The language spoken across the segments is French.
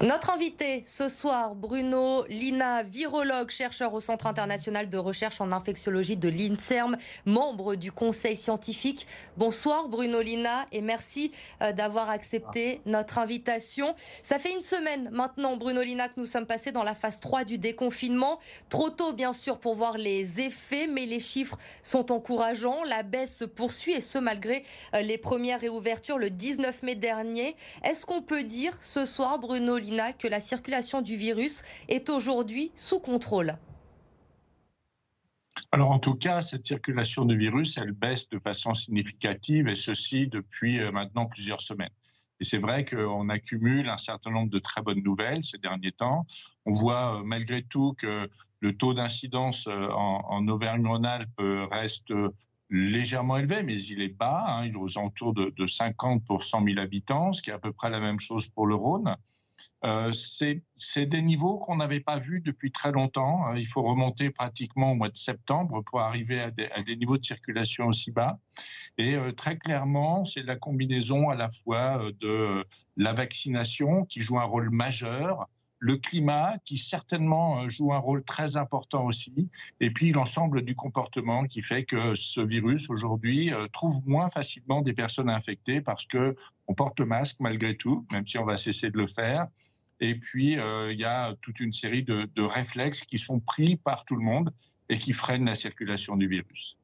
Notre invité ce soir, Bruno Lina, virologue, chercheur au Centre international de recherche en infectiologie de l'INSERM, membre du conseil scientifique. Bonsoir Bruno Lina et merci d'avoir accepté notre invitation. Ça fait une semaine maintenant, Bruno Lina, que nous sommes passés dans la phase 3 du déconfinement. Trop tôt bien sûr pour voir les effets, mais les chiffres sont encourageants. La baisse se poursuit et ce malgré les premières réouvertures le 19 mai dernier. Est-ce qu'on peut dire ce soir, Bruno Lina, que la circulation du virus est aujourd'hui sous contrôle? Alors en tout cas, cette circulation de virus, elle baisse de façon significative et ceci depuis maintenant plusieurs semaines. Et c'est vrai qu'on accumule un certain nombre de très bonnes nouvelles ces derniers temps. On voit malgré tout que le taux d'incidence en Auvergne-Rhône-Alpes reste légèrement élevé, mais il est bas, hein, il est aux alentours de 50 pour 100 000 habitants, ce qui est à peu près la même chose pour le Rhône. C'est des niveaux qu'on n'avait pas vus depuis très longtemps. Il faut remonter pratiquement au mois de septembre pour arriver à des niveaux de circulation aussi bas. Et très clairement, c'est la combinaison à la fois de la vaccination qui joue un rôle majeur, le climat qui certainement joue un rôle très important aussi, et puis l'ensemble du comportement qui fait que ce virus aujourd'hui trouve moins facilement des personnes infectées parce que on porte le masque malgré tout, même si on va cesser de le faire. Et puis, il y a toute une série de réflexes qui sont pris par tout le monde et qui freinent la circulation du virus.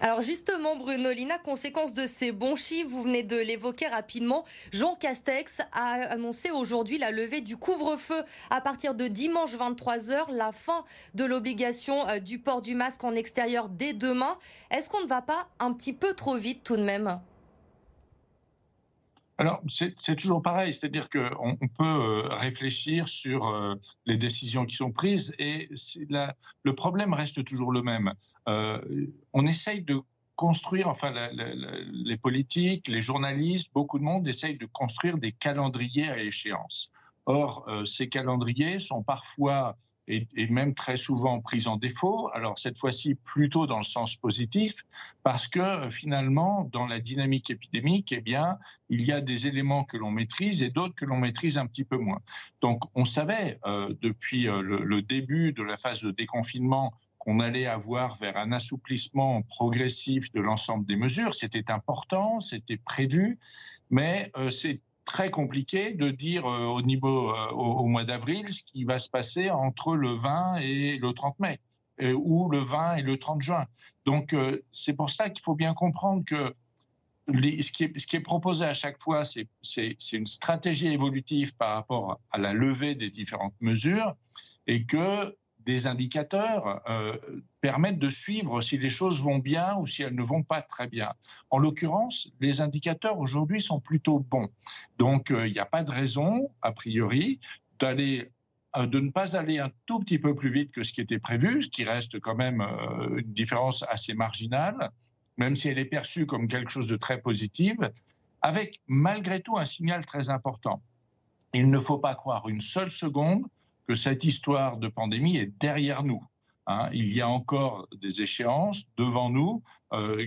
Alors justement, Bruno Lina, conséquence de ces bons chiffres, vous venez de l'évoquer rapidement, Jean Castex a annoncé aujourd'hui la levée du couvre-feu à partir de dimanche 23 heures, la fin de l'obligation du port du masque en extérieur dès demain. Est-ce qu'on ne va pas un petit peu trop vite tout de même? Alors, c'est toujours pareil, c'est-à-dire qu'on peut réfléchir sur les décisions qui sont prises et le problème reste toujours le même. On essaye de construire, enfin les politiques, les journalistes, beaucoup de monde essayent de construire des calendriers à échéance. Or, ces calendriers sont parfois et même très souvent pris en défaut, alors cette fois-ci plutôt dans le sens positif, parce que finalement, dans la dynamique épidémique, eh bien, il y a des éléments que l'on maîtrise et d'autres que l'on maîtrise un petit peu moins. Donc, on savait depuis le début de la phase de déconfinement qu'on allait avoir vers un assouplissement progressif de l'ensemble des mesures. C'était important, c'était prévu, mais c'est très compliqué de dire au niveau au mois d'avril ce qui va se passer entre le 20 et le 30 mai ou le 20 et le 30 juin. Donc c'est pour ça qu'il faut bien comprendre que ce qui est proposé à chaque fois, c'est une stratégie évolutive par rapport à la levée des différentes mesures et que des indicateurs permettent de suivre si les choses vont bien ou si elles ne vont pas très bien. En l'occurrence, les indicateurs aujourd'hui sont plutôt bons. Donc, il n'y a pas de raison, a priori, de ne pas aller un tout petit peu plus vite que ce qui était prévu, ce qui reste quand même une différence assez marginale, même si elle est perçue comme quelque chose de très positif, avec malgré tout un signal très important. Il ne faut pas croire une seule seconde que cette histoire de pandémie est derrière nous. Hein. Il y a encore des échéances devant nous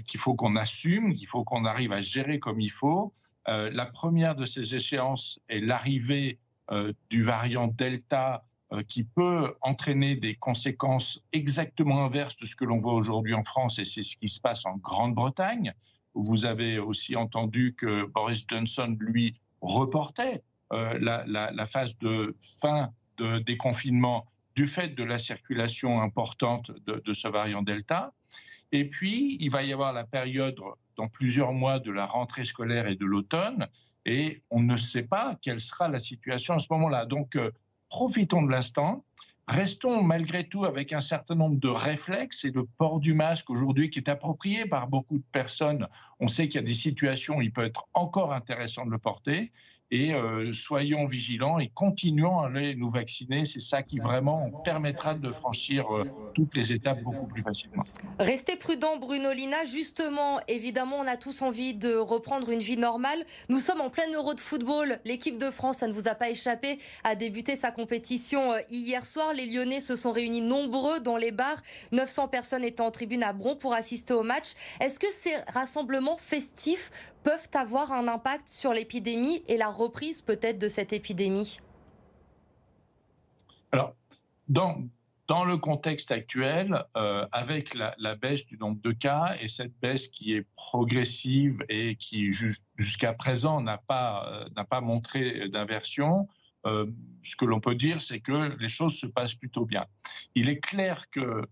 qu'il faut qu'on assume, qu'il faut qu'on arrive à gérer comme il faut. La première de ces échéances est l'arrivée du variant Delta qui peut entraîner des conséquences exactement inverses de ce que l'on voit aujourd'hui en France, et c'est ce qui se passe en Grande-Bretagne. Vous avez aussi entendu que Boris Johnson, lui, reportait la phase de fin de déconfinement du fait de la circulation importante de ce variant Delta. Et puis, il va y avoir la période dans plusieurs mois de la rentrée scolaire et de l'automne, et on ne sait pas quelle sera la situation à ce moment-là. Donc, profitons de l'instant. Restons malgré tout avec un certain nombre de réflexes, et le port du masque aujourd'hui qui est approprié par beaucoup de personnes. On sait qu'il y a des situations où il peut être encore intéressant de le porter, et soyons vigilants et continuons à aller nous vacciner. C'est ça qui vraiment permettra de franchir toutes les étapes beaucoup plus facilement. Restez prudent, Bruno Lina. Justement, évidemment, on a tous envie de reprendre une vie normale. Nous sommes en plein Euro de football. L'équipe de France, ça ne vous a pas échappé, a débuté sa compétition hier soir. Les Lyonnais se sont réunis nombreux dans les bars. 900 personnes étaient en tribune à Bron pour assister au match. Est-ce que ces rassemblements festifs peuvent avoir un impact sur l'épidémie et la reprise peut-être de cette épidémie ? Alors, dans, dans le contexte actuel, avec la baisse du nombre de cas et cette baisse qui est progressive et qui jusqu'à présent n'a pas montré d'inversion, euh, ce que l'on peut dire, c'est que les choses se passent plutôt bien. Il est clair que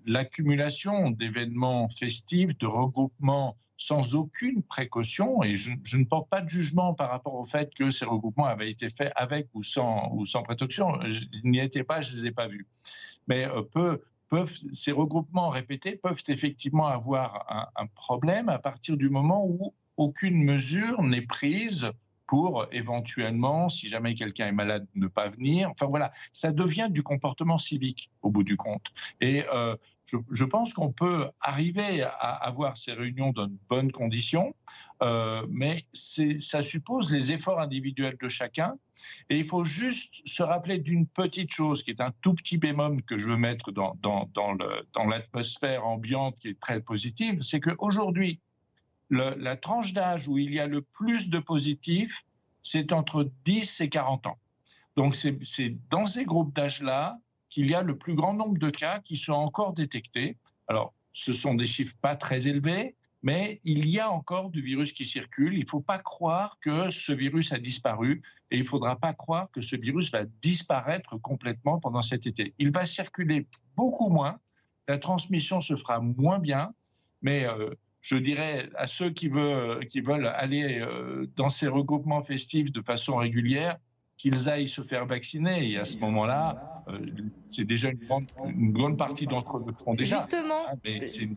l'accumulation d'événements festifs, de regroupements sans aucune précaution, et je ne porte pas de jugement par rapport au fait que ces regroupements avaient été faits avec ou sans précaution, je n'y étais pas, je ne les ai pas vus. Mais ces regroupements répétés peuvent effectivement avoir un problème à partir du moment où aucune mesure n'est prise pour éventuellement, si jamais quelqu'un est malade, ne pas venir. Enfin voilà, ça devient du comportement civique au bout du compte. Et je pense qu'on peut arriver à avoir ces réunions dans de bonnes conditions, mais ça suppose les efforts individuels de chacun. Et il faut juste se rappeler d'une petite chose qui est un tout petit bémol que je veux mettre dans l'atmosphère ambiante qui est très positive, c'est qu'aujourd'hui, la tranche d'âge où il y a le plus de positifs, c'est entre 10 et 40 ans. Donc c'est dans ces groupes d'âge-là qu'il y a le plus grand nombre de cas qui sont encore détectés. Alors, ce sont des chiffres pas très élevés, mais il y a encore du virus qui circule. Il ne faut pas croire que ce virus a disparu et il ne faudra pas croire que ce virus va disparaître complètement pendant cet été. Il va circuler beaucoup moins, la transmission se fera moins bien, mais je dirais à ceux qui veulent aller dans ces regroupements festifs de façon régulière, qu'ils aillent se faire vacciner. Et à ce moment-là, c'est déjà une bonne partie d'entre eux le font déjà. Justement, Hein, mais c'est une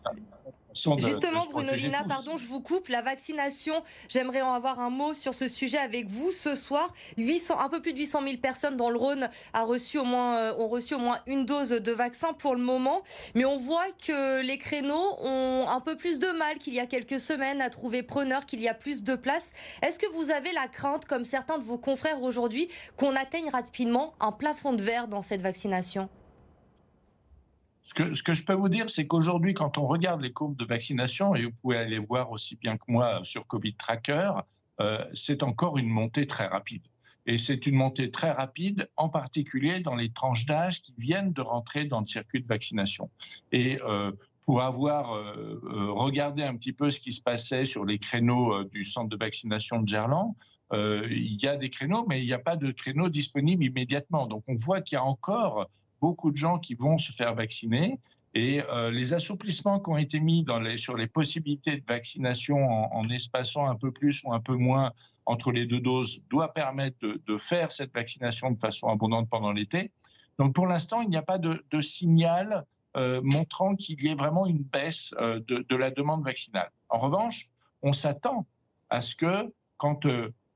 Justement, Bruno Lina, pardon, je vous coupe. La vaccination, j'aimerais en avoir un mot sur ce sujet avec vous ce soir. Un peu plus de 800 000 personnes dans le Rhône ont reçu au moins une dose de vaccin pour le moment. Mais on voit que les créneaux ont un peu plus de mal qu'il y a quelques semaines à trouver preneurs, qu'il y a plus de place. Est-ce que vous avez la crainte, comme certains de vos confrères aujourd'hui, qu'on atteigne rapidement un plafond de verre dans cette vaccination ? Ce que je peux vous dire, c'est qu'aujourd'hui, quand on regarde les courbes de vaccination, et vous pouvez aller voir aussi bien que moi sur Covid Tracker, c'est encore une montée très rapide. Et c'est une montée très rapide, en particulier dans les tranches d'âge qui viennent de rentrer dans le circuit de vaccination. Et pour avoir regardé un petit peu ce qui se passait sur les créneaux du centre de vaccination de Gerland, il y a des créneaux, mais il n'y a pas de créneaux disponibles immédiatement. Donc on voit qu'il y a encore beaucoup de gens qui vont se faire vacciner et les assouplissements qui ont été mis sur les possibilités de vaccination en espaçant un peu plus ou un peu moins entre les deux doses doit permettre de faire cette vaccination de façon abondante pendant l'été. Donc pour l'instant, il n'y a pas de signal montrant qu'il y ait vraiment une baisse de la demande vaccinale. En revanche, on s'attend à ce que quand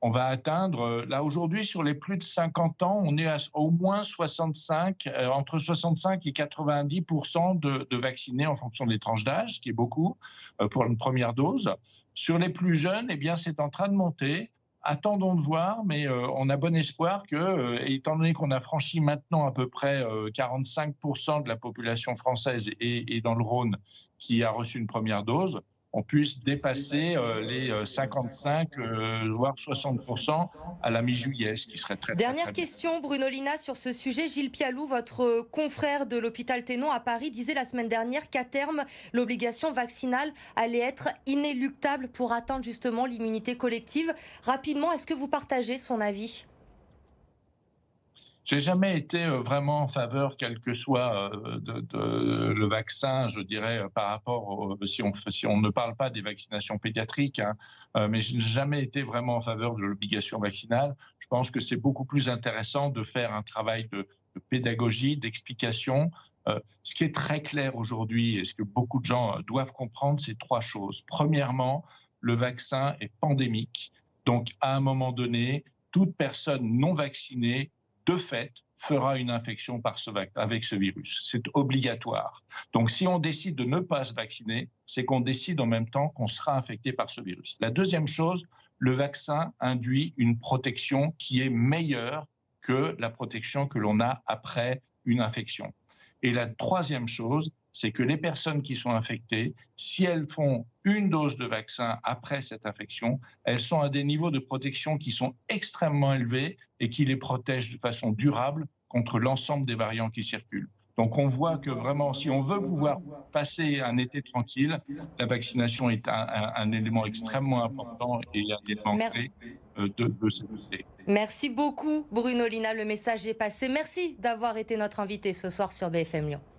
on va atteindre, là aujourd'hui, sur les plus de 50 ans, on est à au moins 65, entre 65 et 90% de vaccinés en fonction des tranches d'âge, ce qui est beaucoup pour une première dose. Sur les plus jeunes, eh bien, c'est en train de monter. Attendons de voir, mais on a bon espoir que, étant donné qu'on a franchi maintenant à peu près 45% de la population française et dans le Rhône qui a reçu une première dose, on puisse dépasser les 55, voire 60% à la mi-juillet, ce qui serait très, très, Dernière très bien. question, Bruno Lina, sur ce sujet. Gilles Pialou, votre confrère de l'hôpital Thénon à Paris, disait la semaine dernière qu'à terme, l'obligation vaccinale allait être inéluctable pour atteindre justement l'immunité collective. Rapidement, est-ce que vous partagez son avis ? J'ai jamais été vraiment en faveur, quel que soit le vaccin, je dirais, par rapport, si on ne parle pas des vaccinations pédiatriques, hein, mais je n'ai jamais été vraiment en faveur de l'obligation vaccinale. Je pense que c'est beaucoup plus intéressant de faire un travail de pédagogie, d'explication. Ce qui est très clair aujourd'hui et ce que beaucoup de gens doivent comprendre, c'est trois choses. Premièrement, le vaccin est pandémique. Donc, à un moment donné, toute personne non vaccinée de fait, fera une infection avec ce virus. C'est obligatoire. Donc, si on décide de ne pas se vacciner, c'est qu'on décide en même temps qu'on sera infecté par ce virus. La deuxième chose, le vaccin induit une protection qui est meilleure que la protection que l'on a après une infection. Et la troisième chose, c'est que les personnes qui sont infectées, si elles font une dose de vaccin après cette infection, elles sont à des niveaux de protection qui sont extrêmement élevés et qui les protègent de façon durable contre l'ensemble des variants qui circulent. Donc on voit que vraiment, si on veut pouvoir passer un été tranquille, la vaccination est un élément extrêmement important et un élément clé de cet été. Merci beaucoup Bruno Lina, le message est passé. Merci d'avoir été notre invité ce soir sur BFM Lyon.